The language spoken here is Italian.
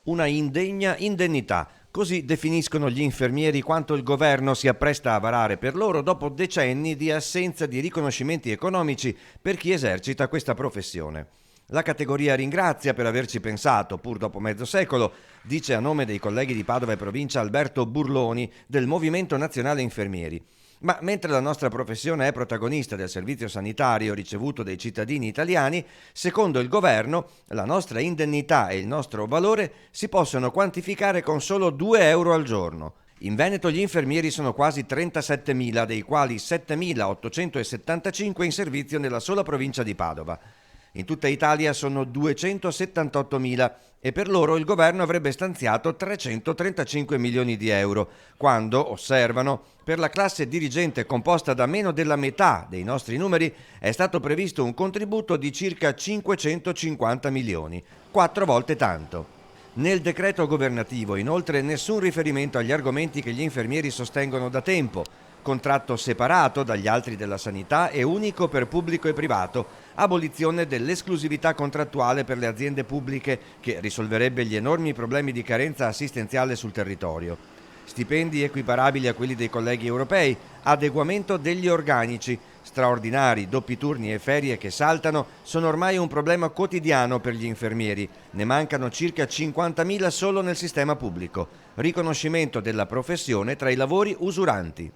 Una indegna indennità. Così definiscono gli infermieri quanto il governo si appresta a varare per loro dopo decenni di assenza di riconoscimenti economici per chi esercita questa professione. La categoria ringrazia per averci pensato, pur dopo mezzo secolo, dice a nome dei colleghi di Padova e provincia Alberto Burloni del Movimento Nazionale Infermieri. Ma mentre la nostra professione è protagonista del servizio sanitario ricevuto dai cittadini italiani, secondo il governo la nostra indennità e il nostro valore si possono quantificare con solo 2 euro al giorno. In Veneto gli infermieri sono quasi 37.000, dei quali 7.875 in servizio nella sola provincia di Padova. In tutta Italia sono 278.000 e per loro il governo avrebbe stanziato 335 milioni di euro, quando, osservano, per la classe dirigente composta da meno della metà dei nostri numeri è stato previsto un contributo di circa 550 milioni, 4 volte tanto. Nel decreto governativo, inoltre, nessun riferimento agli argomenti che gli infermieri sostengono da tempo: contratto separato dagli altri della sanità e unico per pubblico e privato, abolizione dell'esclusività contrattuale per le aziende pubbliche che risolverebbe gli enormi problemi di carenza assistenziale sul territorio, stipendi equiparabili a quelli dei colleghi europei, adeguamento degli organici, straordinari, doppi turni e ferie che saltano sono ormai un problema quotidiano per gli infermieri, ne mancano circa 50.000 solo nel sistema pubblico, riconoscimento della professione tra i lavori usuranti.